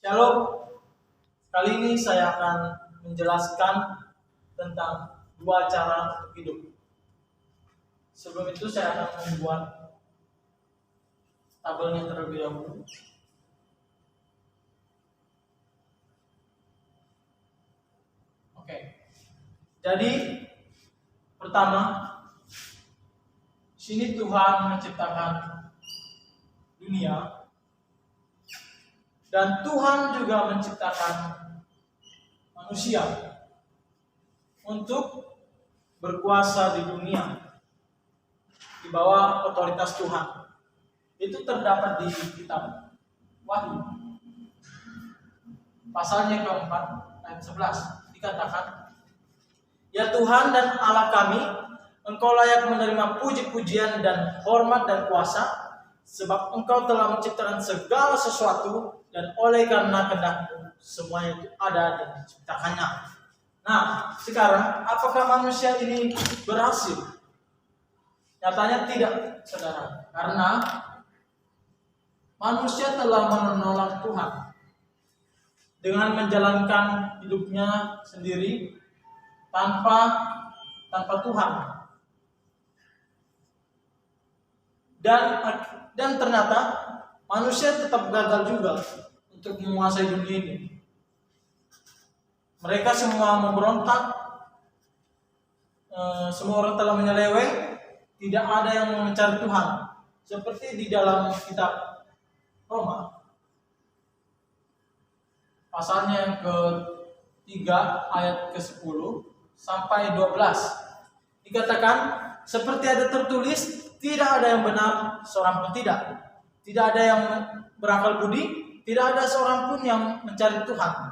Shalom, kali ini saya akan menjelaskan tentang dua cara untuk hidup. Sebelum itu saya akan membuat tabelnya terlebih dahulu. Oke, jadi pertama, sini Tuhan menciptakan dunia. Dan Tuhan juga menciptakan manusia untuk berkuasa di dunia di bawah otoritas Tuhan. Itu terdapat di kitab Wahyu. Pasalnya keempat ayat 11 dikatakan, "Ya Tuhan dan Allah kami, Engkau layak menerima puji-pujian dan hormat dan kuasa, sebab Engkau telah menciptakan segala sesuatu, dan oleh karena kehendak-Mu semuanya itu ada dan diciptakannya." Nah, sekarang apakah manusia ini berhasil? Nyatanya tidak, saudara. Karena manusia telah menolak Tuhan dengan menjalankan hidupnya sendiri tanpa Tuhan. Dan ternyata manusia tetap gagal juga untuk menguasai dunia ini. Mereka semua memberontak, semua orang telah menyeleweng, tidak ada yang mencari Tuhan. Seperti di dalam kitab Roma, pasalnya yang ke-3 ayat ke-10 sampai 12, dikatakan, seperti ada tertulis, tidak ada yang benar, seorang pun tidak. Tidak ada yang berakal budi, tidak ada seorang pun yang mencari Tuhan.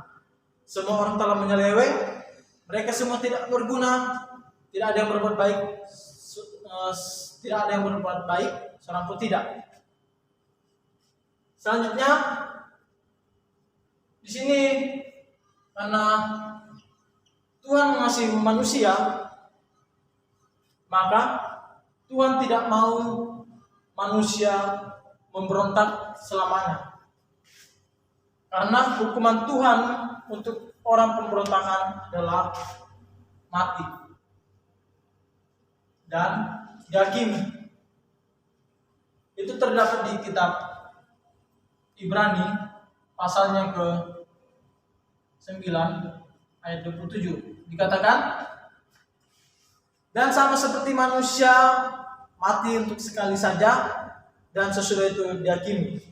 Semua orang telah menyeleweng, mereka semua tidak berguna, tidak ada yang berbuat baik, seorang pun tidak. Selanjutnya, di sini karena Tuhan mengasihi manusia, maka Tuhan tidak mau manusia memberontak selamanya. Karena hukuman Tuhan untuk orang pemberontakan adalah mati dan daging. Itu terdapat di kitab Ibrani pasalnya ke-9 ayat 27. Dikatakan, dan sama seperti manusia mati untuk sekali saja, dan sesudah itu dihakimi.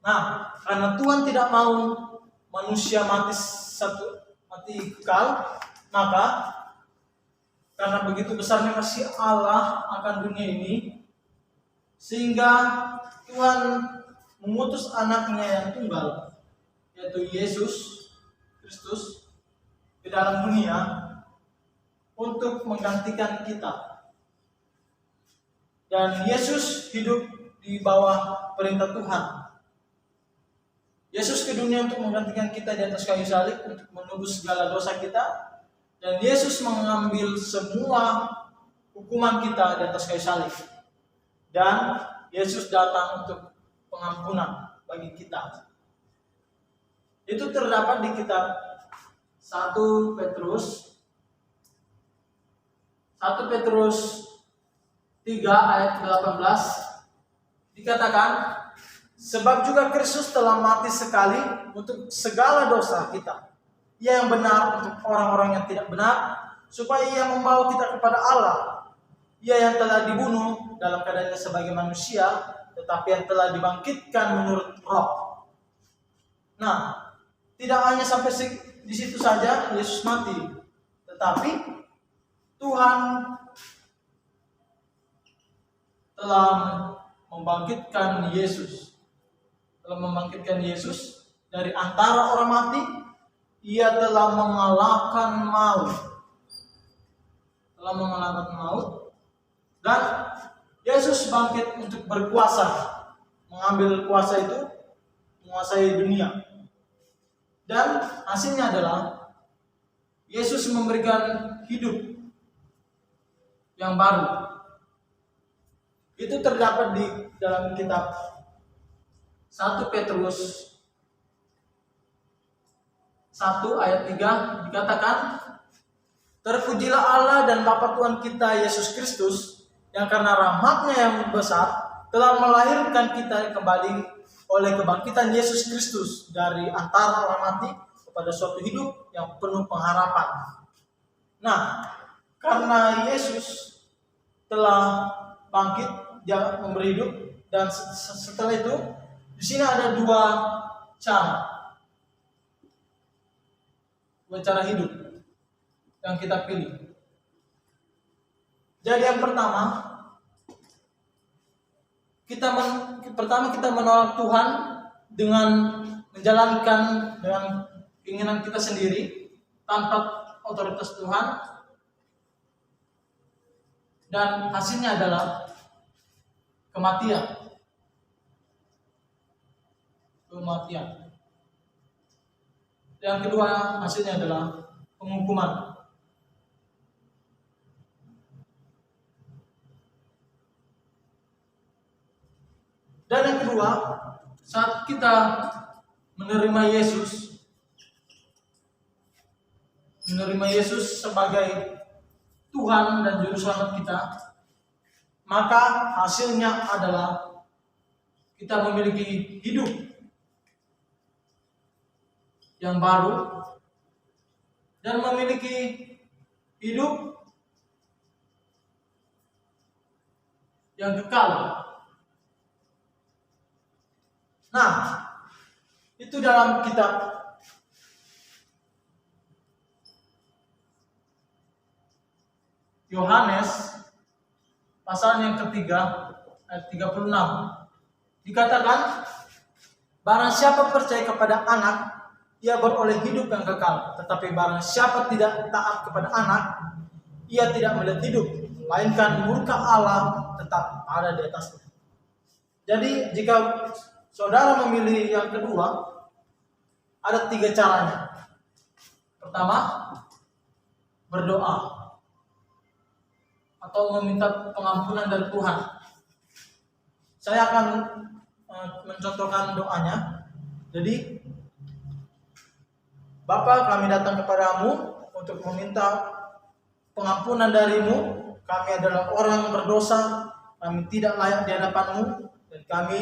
Nah, karena Tuhan tidak mau manusia mati kekal, maka karena begitu besarnya kasih Allah akan dunia ini, sehingga Tuhan mengutus anaknya yang tunggal, yaitu Yesus Kristus, ke dalam dunia untuk menggantikan kita. Dan Yesus hidup di bawah perintah Tuhan. Yesus ke dunia untuk menggantikan kita di atas kayu salib, untuk menebus segala dosa kita. Dan Yesus mengambil semua hukuman kita di atas kayu salib. Dan Yesus datang untuk pengampunan bagi kita. Itu terdapat di kitab 1 Petrus 3 ayat 18 dikatakan, sebab juga Kristus telah mati sekali untuk segala dosa kita. Ia yang benar untuk orang-orang yang tidak benar, supaya ia membawa kita kepada Allah. Ia yang telah dibunuh dalam keadaannya sebagai manusia, tetapi yang telah dibangkitkan menurut Roh. Nah, tidak hanya sampai di situ saja Yesus mati, tetapi Tuhan telah membangkitkan Yesus. Dari antara orang mati. Ia telah mengalahkan maut. Dan Yesus bangkit untuk berkuasa, mengambil kuasa itu, menguasai dunia. Dan hasilnya adalah Yesus memberikan hidup yang baru. Itu terdapat di dalam kitab 1 Petrus 1 ayat 3 dikatakan, terpujilah Allah dan Bapa Tuhan kita Yesus Kristus, yang karena rahmat-Nya yang besar telah melahirkan kita kembali oleh kebangkitan Yesus Kristus dari antara orang mati kepada suatu hidup yang penuh pengharapan. Nah, karena Yesus telah bangkit, Dia memberi hidup, dan setelah itu di sini ada dua cara hidup yang kita pilih. Jadi yang pertama, kita menolak Tuhan dengan menjalankan dengan keinginan kita sendiri tanpa otoritas Tuhan, dan hasilnya adalah kematian. Yang kedua, hasilnya adalah penghukuman. Dan yang kedua, saat kita menerima Yesus sebagai Tuhan dan Juru Selamat kita, maka hasilnya adalah kita memiliki hidup yang baru dan memiliki hidup yang kekal. Nah, itu dalam kitab Yohanes pasal yang ketiga ayat 36 dikatakan, barang siapa percaya kepada anak, ia beroleh hidup yang kekal, tetapi barang siapa tidak taat kepada anak, ia tidak melihat hidup, melainkan murka Allah tetap ada di atasnya. Jadi jika saudara memilih yang kedua, ada 3 caranya. Pertama, berdoa atau meminta pengampunan dari Tuhan. Saya akan mencontohkan doanya. Jadi, Bapa, kami datang kepadamu untuk meminta pengampunan darimu. Kami adalah orang berdosa, kami tidak layak di hadapanmu, dan kami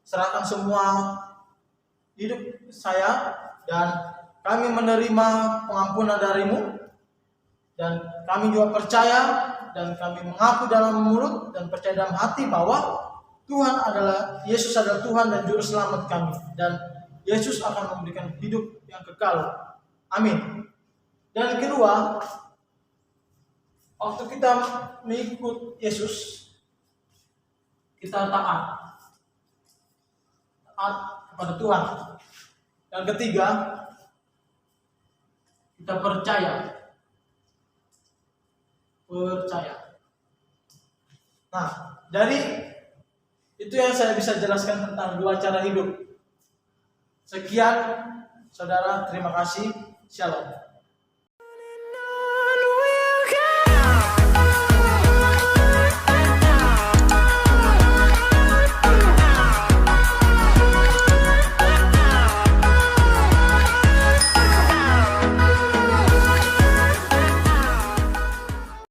serahkan semua hidup saya, dan kami menerima pengampunan darimu, dan kami juga percaya dan kami mengaku dalam mulut dan percaya dalam hati bahwa Yesus adalah Tuhan dan Juru Selamat kami, dan Yesus akan memberikan hidup yang kekal. Amin. Dan kedua, waktu kita mengikut Yesus, kita taat kepada Tuhan. Yang ketiga, kita percaya. Nah, dari itu yang saya bisa jelaskan tentang 2 cara hidup. Sekian, saudara. Terima kasih. Shalom.